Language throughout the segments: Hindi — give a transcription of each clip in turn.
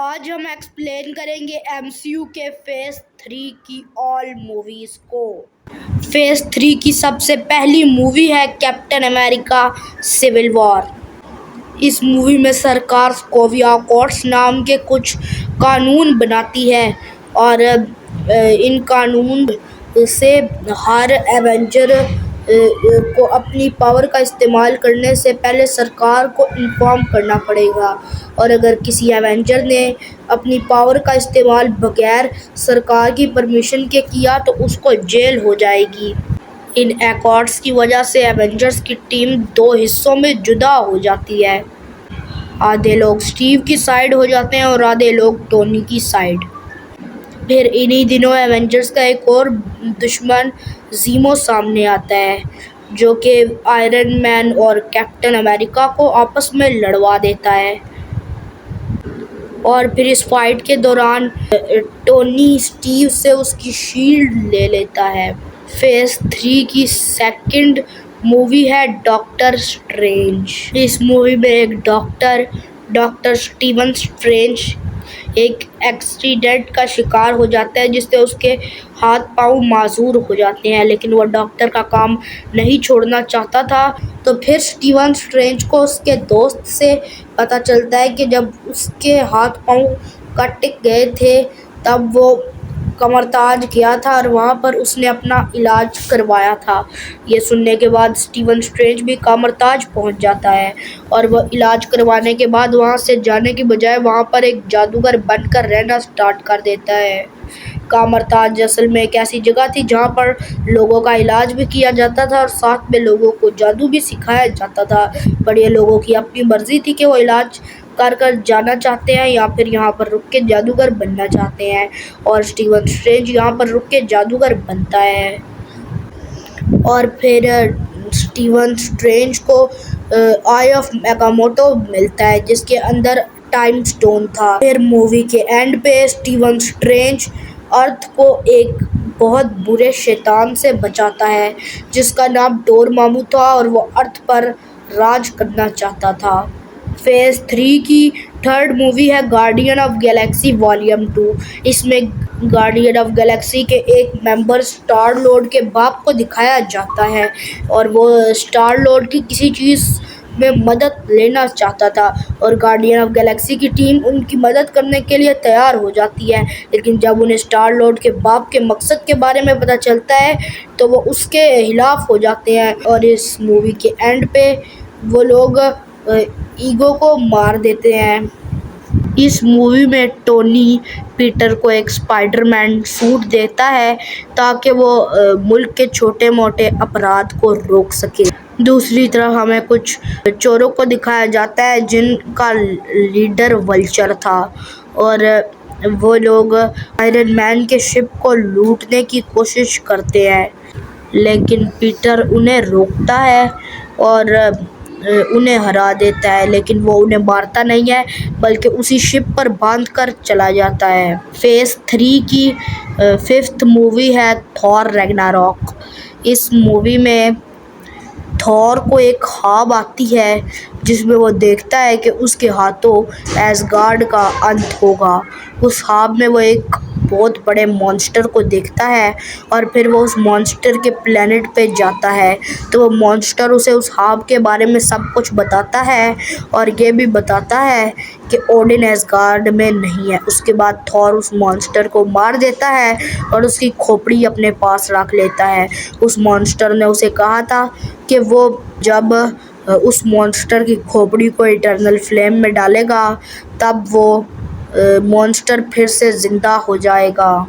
आज हम एक्सप्लेन करेंगे एमसीयू के फेज 3 की ऑल मूवीज़ को। फेज 3 की सबसे पहली मूवी है कैप्टन अमेरिका सिविल वॉर। इस मूवी में सरकार सोकोविया अकॉर्ड्स नाम के कुछ कानून बनाती है और इन कानून से हर एवेंजर को अपनी पावर का इस्तेमाल करने से पहले सरकार को इन्फॉर्म करना पड़ेगा, और अगर किसी एवेंजर ने अपनी पावर का इस्तेमाल बगैर सरकार की परमिशन के किया तो उसको जेल हो जाएगी। इन अकॉर्ड्स की वजह से एवेंजर्स की टीम दो हिस्सों में जुदा हो जाती है। आधे लोग स्टीव की साइड हो जाते हैं और आधे लोग टोनी की साइड। फिर इन्हीं दिनों एवेंजर्स का एक और दुश्मन ज़ीमो सामने आता है, जो कि आयरन मैन और कैप्टन अमेरिका को आपस में लड़वा देता है। और फिर इस फाइट के दौरान टोनी स्टीव से उसकी शील्ड ले लेता है। फेज 3 की सेकंड मूवी है डॉक्टर स्ट्रेंज। इस मूवी में एक डॉक्टर स्टीवन स्ट्रेंज एक एक्सीडेंट का शिकार हो जाता है, जिससे उसके हाथ पांव माजूर हो जाते हैं, लेकिन वह डॉक्टर का काम नहीं छोड़ना चाहता था। तो फिर स्टीवन स्ट्रेंज को उसके दोस्त से पता चलता है कि जब उसके हाथ पांव कट गए थे तब वो कमरताज गया था और वहाँ पर उसने अपना इलाज करवाया था। ये सुनने के बाद स्टीवन स्ट्रेंज भी कमरताज पहुँच जाता है और वह इलाज करवाने के बाद वहाँ से जाने की बजाय वहाँ पर एक जादूगर बनकर रहना स्टार्ट कर देता है। कामरताज असल में एक ऐसी जगह थी जहाँ पर लोगों का इलाज भी किया जाता था और साथ में लोगों को जादू भी सिखाया जाता था। पर ये लोगों की अपनी मर्जी थी कि वो इलाज कर जाना चाहते हैं या फिर यहाँ पर रुक के जादूगर बनना चाहते हैं, और स्टीवन स्ट्रेंज यहाँ पर रुक के जादूगर बनता है। और फिर स्टीवन स्ट्रेंज को आई ऑफ मेगामोटो मिलता है, जिसके अंदर टाइम स्टोन था। फिर मूवी के एंड पे स्टीवन स्ट्रेंज अर्थ को एक बहुत बुरे शैतान से बचाता है, जिसका नाम डोरमामू था और वो अर्थ पर राज करना चाहता था। फेज 3 की थर्ड मूवी है गार्डियन ऑफ गैलेक्सी वॉल्यूम 2। इसमें गार्डियन ऑफ गैलेक्सी के एक मेंबर स्टार लॉर्ड के बाप को दिखाया जाता है, और वो स्टार लॉर्ड की किसी चीज़ में मदद लेना चाहता था और गार्डियन ऑफ गैलेक्सी की टीम उनकी मदद करने के लिए तैयार हो जाती है। लेकिन जब उन्हें स्टार लॉर्ड के बाप के मकसद के बारे में पता चलता है तो वो उसके खिलाफ हो जाते हैं, और इस मूवी के एंड पे वो लोग ईगो को मार देते हैं। इस मूवी में टोनी पीटर को एक स्पाइडरमैन सूट देता है ताकि वो मुल्क के छोटे मोटे अपराध को रोक सके। दूसरी तरफ हमें कुछ चोरों को दिखाया जाता है जिनका लीडर वल्चर था, और वो लोग आयरन मैन के शिप को लूटने की कोशिश करते हैं, लेकिन पीटर उन्हें रोकता है और उन्हें हरा देता है। लेकिन वो उन्हें मारता नहीं है बल्कि उसी शिप पर बांध कर चला जाता है। फेज 3 की फिफ्थ मूवी है थॉर रैग्नारॉक। इस मूवी में थॉर को एक ख्वाब आती है जिसमें वो देखता है कि उसके हाथों एसगार्ड का अंत होगा। उस ख्वाब में वो एक बहुत बड़े मॉन्स्टर को देखता है और फिर वो उस मॉन्स्टर के प्लेनेट पे जाता है, तो वो मॉन्स्टर उसे उस ख्वाब के बारे में सब कुछ बताता है और ये भी बताता है कि ओडिन एसगार्ड में नहीं है। उसके बाद थॉर उस मॉन्स्टर को मार देता है और उसकी खोपड़ी अपने पास रख लेता है। उस मॉन्स्टर ने उसे कहा था कि वो जब उस मॉन्स्टर की खोपड़ी को इटर्नल फ्लेम में डालेगा तब वो मॉन्स्टर फिर से ज़िंदा हो जाएगा।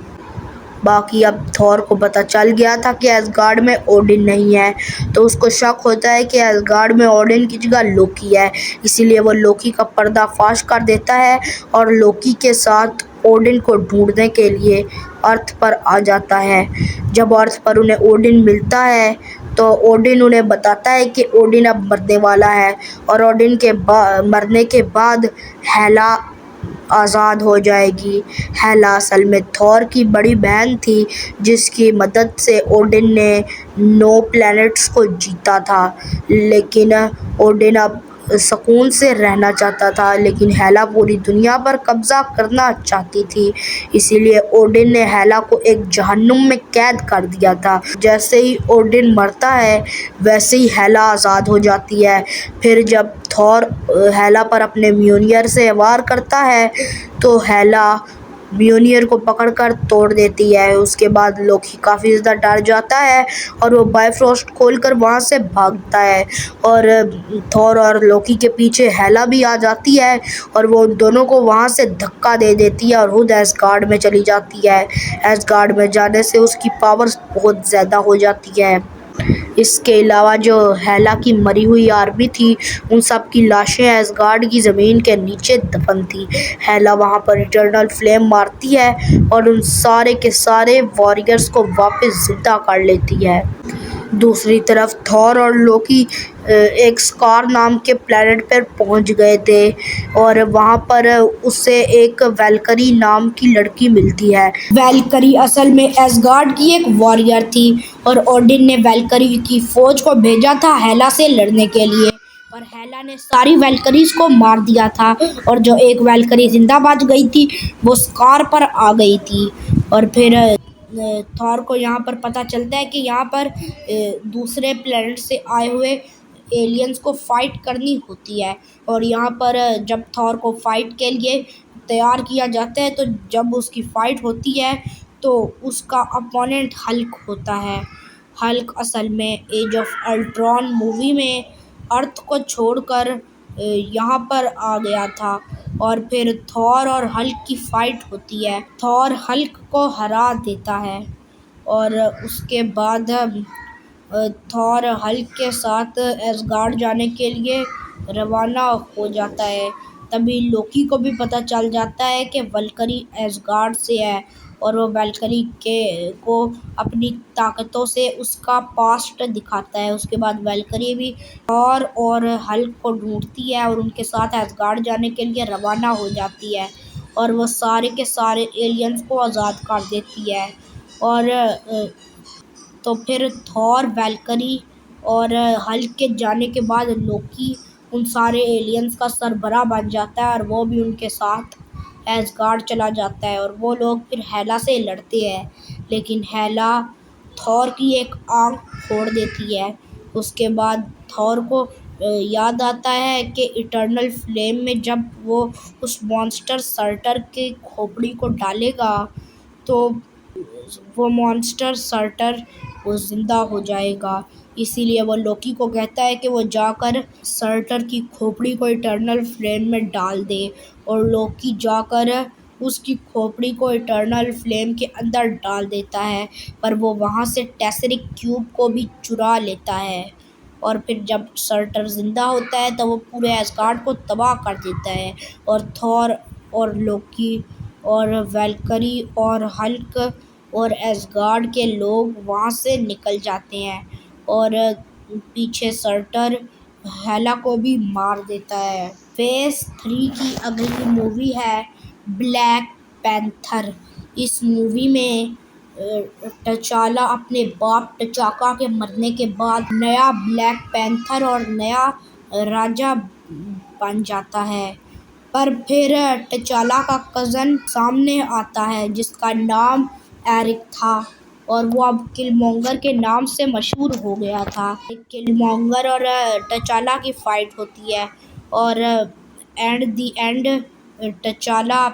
बाकी अब थॉर को पता चल गया था कि एसगार्ड में ओडिन नहीं है, तो उसको शक होता है कि एसगार्ड में ओडिन की जगह लोकी है। इसीलिए वो लोकी का पर्दाफाश कर देता है और लोकी के साथ ओडिन को ढूंढने के लिए अर्थ पर आ जाता है। जब अर्थ पर उन्हें ओडिन मिलता है तो ओडिन उन्हें बताता है कि ओडिन अब मरने वाला है, और ओडिन के मरने के बाद हेला आज़ाद हो जाएगी। हेला असल में थॉर की बड़ी बहन थी, जिसकी मदद से ओडिन ने 9 प्लैनेट्स को जीता था। लेकिन ओडिन अब सुकून से रहना चाहता था, लेकिन हेला पूरी दुनिया पर कब्जा करना चाहती थी। इसीलिए ओडिन ने हेला को एक जहन्नुम में कैद कर दिया था। जैसे ही ओडिन मरता है, वैसे ही हेला आज़ाद हो जाती है। फिर जब थॉर हेला पर अपने म्योनियर से वार करता है, तो हेला म्योनियर को पकड़कर तोड़ देती है। उसके बाद लोकी काफ़ी ज़्यादा डर जाता है और वो बायफ्रॉस्ट खोलकर वहाँ से भागता है, और थॉर और लोकी के पीछे हेला भी आ जाती है और वो उन दोनों को वहाँ से धक्का दे देती है और खुद एसगार्ड में चली जाती है। एसगार्ड में जाने से उसकी पावर्स बहुत ज़्यादा हो जाती है। इसके अलावा जो हेला की मरी हुई आर्मी थी, उन सब की लाशें एसगार्ड की ज़मीन के नीचे दफन थी। हेला वहाँ पर इटर्नल फ्लेम मारती है और उन सारे के सारे वॉरियर्स को वापस जिंदा कर लेती है। दूसरी तरफ थॉर और लोकी एक स्कार नाम के प्लेनेट पर पहुंच गए थे, और वहां पर उसे एक वैल्करी नाम की लड़की मिलती है। वैल्करी असल में एसगार्ड की एक वॉरियर थी, और ओडिन ने वैल्करी की फौज को भेजा था हेला से लड़ने के लिए, और हेला ने सारी वैल्करीज को मार दिया था, और जो एक वैल्करी जिंदा बच गई थी वो स्कार पर आ गई थी। और फिर थॉर को यहाँ पर पता चलता है कि यहाँ पर दूसरे प्लेनेट से आए हुए एलियंस को फाइट करनी होती है, और यहाँ पर जब थॉर को फाइट के लिए तैयार किया जाता है, तो जब उसकी फाइट होती है तो उसका अपोनेंट हल्क होता है। हल्क असल में एज ऑफ अल्ट्रॉन मूवी में अर्थ को छोड़कर यहाँ पर आ गया था, और फिर थॉर और हल्क की फाइट होती है। थॉर हल्क को हरा देता है, और उसके बाद थॉर हल्क के साथ एसगार्ड जाने के लिए रवाना हो जाता है। तभी लोकी को भी पता चल जाता है कि वल्करी एसगार्ड से है, और वो वल्करी के को अपनी ताकतों से उसका पास्ट दिखाता है। उसके बाद वल्करी भी थॉर और हल्क को ढूंढती है और उनके साथ एसगार्ड जाने के लिए रवाना हो जाती है, और वो सारे के सारे एलियंस को आज़ाद कर देती है। और तो फिर थॉर, वैल्करी और हल्क के जाने के बाद लोकी उन सारे एलियंस का सरबराह बन जाता है, और वो भी उनके साथ एसगार्ड चला जाता है, और वो लोग फिर हेला से लड़ते हैं। लेकिन हेला थॉर की एक आंख फोड़ देती है। उसके बाद थॉर को याद आता है कि इटर्नल फ्लेम में जब वो उस मॉन्स्टर सर्टर के खोपड़ी को डालेगा, तो वो मॉन्स्टर सर्टर वो ज़िंदा हो जाएगा। इसीलिए वो लोकी को कहता है कि वो जाकर सर्टर की खोपड़ी को इटर्नल फ्लेम में डाल दे, और लोकी जाकर उसकी खोपड़ी को इटर्नल फ्लेम के अंदर डाल देता है, पर वो वहाँ से टेसरिक क्यूब को भी चुरा लेता है। और फिर जब सर्टर ज़िंदा होता है तो वो पूरे एस्गार्ड को तबाह कर देता है, और थॉर और लोकी और वैल्करी और हल्क और एस्गार्ड के लोग वहाँ से निकल जाते हैं, और पीछे सर्टर हेला को भी मार देता है। फेज 3 की अगली मूवी है ब्लैक पैंथर। इस मूवी में टचाला अपने बाप टचाका के मरने के बाद नया ब्लैक पैंथर और नया राजा बन जाता है। पर फिर टचाला का कज़न सामने आता है जिसका नाम एरिक था, और वो अब किलमोंगर के नाम से मशहूर हो गया था। किलमोंगर और टचाला की फाइट होती है, और and the end T'Challa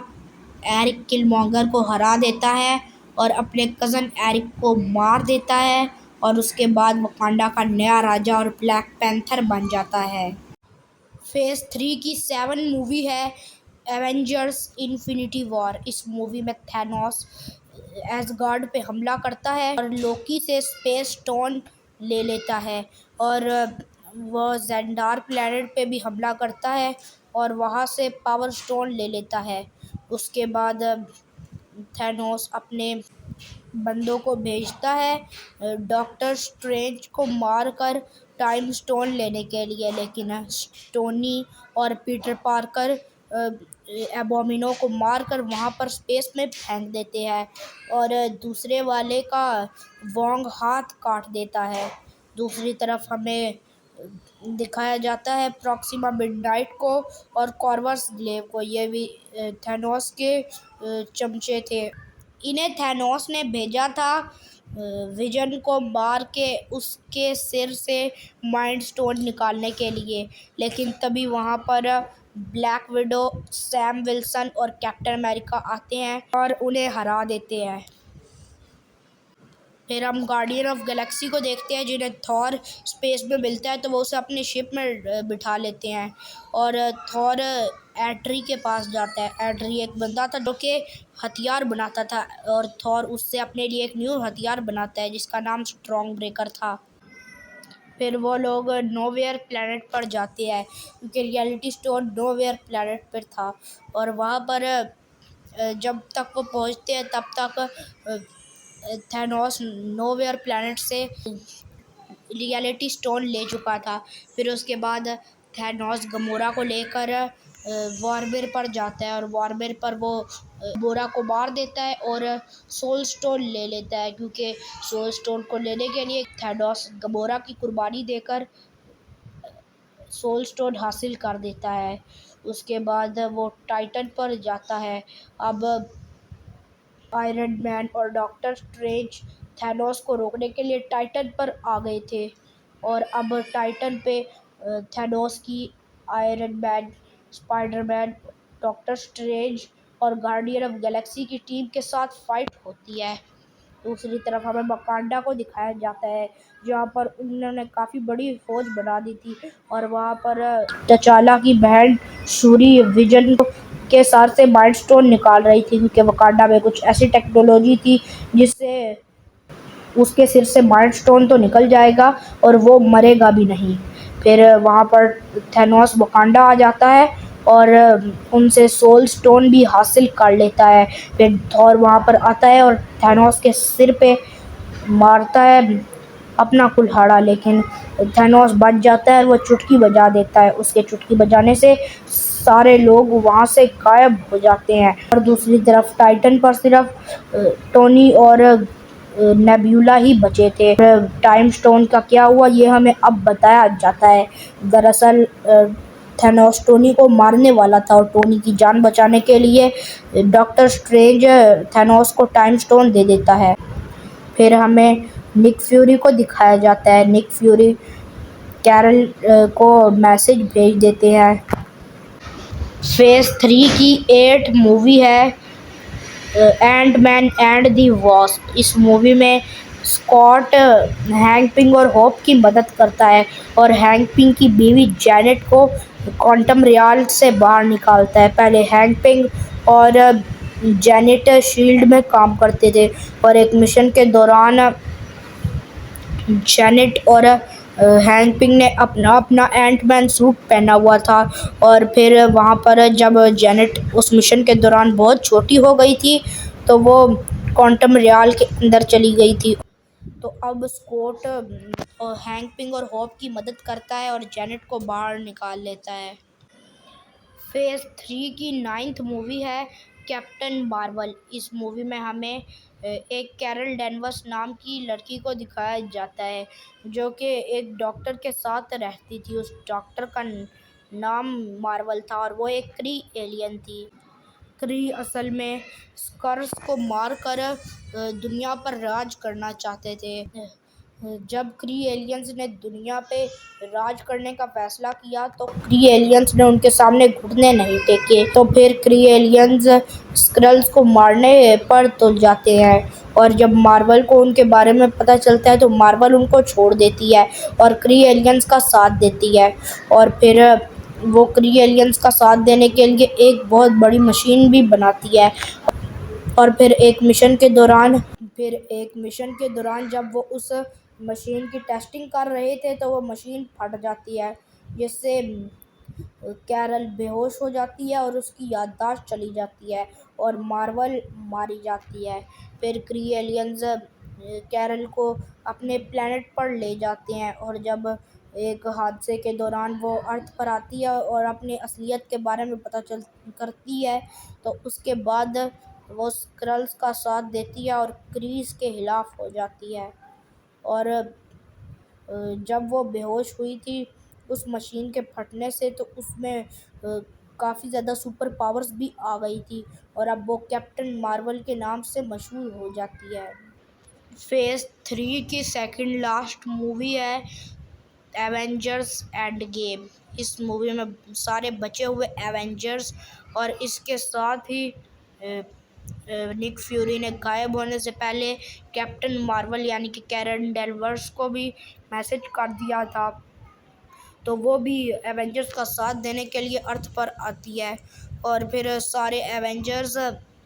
Erik Killmonger को हरा देता है और अपने कज़न एरिक को मार देता है, और उसके बाद वकांडा का नया राजा और ब्लैक पैंथर बन जाता है। फेज 3 की 7 मूवी है एवेंजर्स इन्फिनिटी वॉर। इस मूवी में थैनोस एसगार्ड पे हमला करता है और लोकी से स्पेस स्टोन ले लेता है, और वह जेंडार प्लेनेट पे भी हमला करता है और वहाँ से पावर स्टोन ले लेता है। उसके बाद थैनोस अपने बंदों को भेजता है डॉक्टर स्ट्रेंज को मारकर टाइम स्टोन लेने के लिए, लेकिन स्टोनी और पीटर पार्कर एबोमिनो को मारकर वहाँ पर स्पेस में फेंक देते हैं, और दूसरे वाले का वोंग हाथ काट देता है। दूसरी तरफ हमें दिखाया जाता है प्रॉक्सिमा मिडनाइट को और कॉर्वस ग्लेव को। ये भी थैनोस के चमचे थे। इन्हें थैनोस ने भेजा था विजन को मार के उसके सिर से माइंड स्टोन निकालने के लिए, लेकिन तभी वहाँ पर ब्लैक विडो, सैम विल्सन और कैप्टन अमेरिका आते हैं और उन्हें हरा देते हैं। फिर हम गार्डियन ऑफ गैलेक्सी को देखते हैं, जिन्हें थॉर स्पेस में मिलता है तो वो उसे अपने शिप में बिठा लेते हैं और थॉर एट्री के पास जाता है। एट्री एक बंदा था जो कि हथियार बनाता था और थॉर उससे अपने लिए एक न्यू हथियार बनाता है जिसका नाम स्ट्रॉन्ग ब्रेकर था। फिर वो लोग नोवेयर प्लैनेट पर जाते हैं क्योंकि रियलिटी स्टोन नोवेयर प्लैनेट पर था और वहाँ पर जब तक वो पहुँचते हैं तब तक थैनोस नोवेयर प्लैनेट से रियलिटी स्टोन ले चुका था। फिर उसके बाद थैनोस गमोरा को लेकर वॉरमिर पर जाता है और वॉरमिर पर वो गमोरा को मार देता है और सोल स्टोन ले लेता है, क्योंकि सोल स्टोन को लेने के लिए थैनोस गमोरा की कुर्बानी देकर सोल स्टोन हासिल कर देता है। उसके बाद वो टाइटन पर जाता है। अब आयरन मैन और डॉक्टर स्ट्रेंज थैनोस को रोकने के लिए टाइटन पर आ गए थे और अब टाइटन पे थैनोस की iron man, Spiderman, doctor strange और गार्डियन ऑफ गैलेक्सी की टीम के साथ फाइट होती है। दूसरी तरफ हमें वकांडा को दिखाया जाता है, जहाँ पर उन्होंने काफ़ी बड़ी फौज बना दी थी और वहाँ पर तचाला की बहन शूरी विजन के साथ से माइंड स्टोन निकाल रही थी, क्योंकि वकांडा में कुछ ऐसी टेक्नोलॉजी थी जिससे उसके सिर से माइंड स्टोन तो निकल जाएगा और वो मरेगा भी नहीं। फिर वहाँ पर थैनोस वकांडा आ जाता है और उनसे सोल स्टोन भी हासिल कर लेता है। फिर थॉर वहाँ पर आता है और थैनोस के सिर पे मारता है अपना कुल्हाड़ा, लेकिन थैनोस बच जाता है और वो चुटकी बजा देता है। उसके चुटकी बजाने से सारे लोग वहाँ से गायब हो जाते हैं और दूसरी तरफ टाइटन पर सिर्फ टोनी और नेब्यूला ही बचे थे। टाइम स्टोन का क्या हुआ ये हमें अब बताया जाता है। दरअसल थैनोस टोनी को मारने वाला था और टोनी की जान बचाने के लिए डॉक्टर स्ट्रेंज थैनोस को टाइम स्टोन दे देता है। फिर हमें निक फ्यूरी को दिखाया जाता है। निक फ्यूरी कैरल को मैसेज भेज देते हैं। फेज 3 की 8 मूवी है and man and the wasp. इस मूवी में स्कॉट हैंक पिंग और होप की मदद करता है और हैंक पिंग की बीवी जैनेट को क्वांटम रियाल से बाहर निकालता है। पहले हैंक पिंग और जैनेट शील्ड में काम करते थे और एक मिशन के दौरान जैनेट और हैंक पिंग ने अपना अपना एंटमैन सूट पहना हुआ था और फिर वहाँ पर जब जैनेट उस मिशन के दौरान बहुत छोटी हो गई थी तो वो क्वांटम रियाल के अंदर चली गई थी। तो अब स्कॉट हैंक पिंग और होप की मदद करता है और जैनेट को बाहर निकाल लेता है। फेज 3 की 9th मूवी है कैप्टन मार्वल। इस मूवी में हमें एक कैरल डेनवर्स नाम की लड़की को दिखाया जाता है जो कि एक डॉक्टर के साथ रहती थी। उस डॉक्टर का नाम मार्वल था और वो एक क्री एलियन थी। क्री असल में स्कर्स को मारकर दुनिया पर राज करना चाहते थे। जब क्री एलियंस ने दुनिया पे राज करने का फैसला किया तो क्री एलियंस ने उनके सामने घुटने नहीं टेके, तो फिर क्री एलियंस स्क्रल्स को मारने पर तुल जाते हैं और जब मार्वल को उनके बारे में पता चलता है तो मार्वल उनको छोड़ देती है और क्री एलियंस का साथ देती है और फिर वो क्री एलियंस का साथ देने के लिए एक बहुत बड़ी मशीन भी बनाती है और फिर एक मिशन के दौरान जब वो उस मशीन की टेस्टिंग कर रहे थे तो वो मशीन फट जाती है जिससे कैरल बेहोश हो जाती है और उसकी याददाश्त चली जाती है और मार्वल मारी जाती है। फिर क्री एलियंस कैरल को अपने प्लेनेट पर ले जाते हैं और जब एक हादसे के दौरान वो अर्थ पर आती है और अपनी असलियत के बारे में पता चल करती है तो उसके बाद वो स्क्रल्स का साथ देती है और क्रीज के खिलाफ हो जाती है और जब वो बेहोश हुई थी उस मशीन के फटने से, तो उसमें काफ़ी ज़्यादा सुपर पावर्स भी आ गई थी और अब वो कैप्टन मार्वल के नाम से मशहूर हो जाती है। फेज़ 3 की सेकंड लास्ट मूवी है एवेंजर्स एंड गेम। इस मूवी में सारे बचे हुए एवेंजर्स और इसके साथ ही निक फ्यूरी ने गायब होने से पहले कैप्टन मार्वल यानी कि कैरन डेल्वर्स को भी मैसेज कर दिया था, तो वो भी एवेंजर्स का साथ देने के लिए अर्थ पर आती है और फिर सारे एवेंजर्स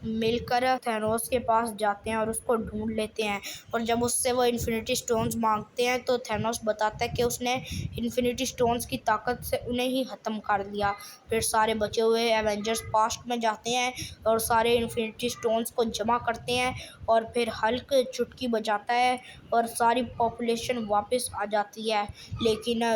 मिलकर थैनोस के पास जाते हैं और उसको ढूंढ लेते हैं। और जब उससे वो इन्फिनिटी स्टोन्स मांगते हैं तो थैनोस बताता है कि उसने इन्फिनिटी स्टोन्स की ताकत से उन्हें ही ख़त्म कर दिया। फिर सारे बचे हुए एवेंजर्स पास्ट में जाते हैं और सारे इन्फिनिटी स्टोन्स को जमा करते हैं और फिर हल्क चुटकी बजाता है और सारी पॉपुलेशन वापस आ जाती है। लेकिन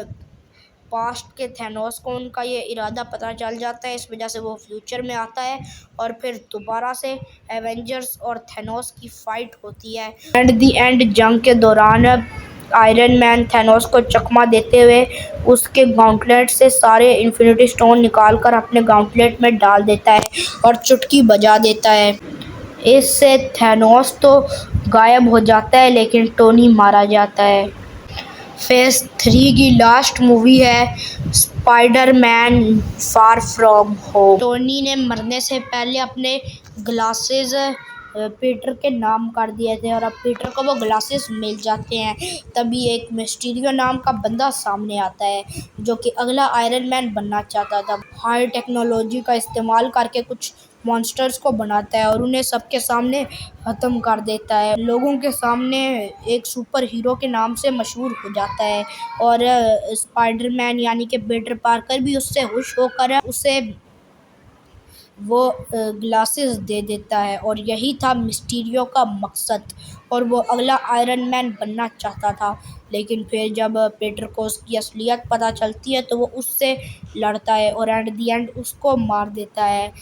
पास्ट के थैनोस को उनका ये इरादा पता चल जाता है, इस वजह से वो फ्यूचर में आता है और फिर दोबारा से एवेंजर्स और थैनोस की फाइट होती है। एंड दी एंड जंग के दौरान आयरन मैन थैनोस को चकमा देते हुए उसके गॉन्टलेट से सारे इन्फिनिटी स्टोन निकाल कर अपने गॉन्टलेट में डाल देता है और चुटकी बजा देता है। इससे थैनोस तो गायब हो जाता है लेकिन टोनी मारा जाता है। फेज़ 3 की लास्ट मूवी है Spiderman far from home. Tony ने मरने से पहले अपने ग्लासेस पीटर के नाम कर दिए थे और अब पीटर को वो ग्लासेस मिल जाते हैं। तभी एक मिस्टीरियो नाम का बंदा सामने आता है जो कि अगला आयरन मैन बनना चाहता था। हाई टेक्नोलॉजी का इस्तेमाल करके कुछ मॉन्स्टर्स को बनाता है और उन्हें सबके सामने ख़त्म कर देता है। लोगों के सामने एक सुपर हीरो के नाम से मशहूर हो जाता है और स्पाइडरमैन यानी कि पीटर पार्कर भी उससे खुश होकर उसे वो ग्लासेस दे देता है और यही था मिस्टीरियो का मकसद और वो अगला आयरन मैन बनना चाहता था। लेकिन फिर जब पीटर को उसकी असलियत पता चलती है तो वो उससे लड़ता है और एट द एंड उसको मार देता है।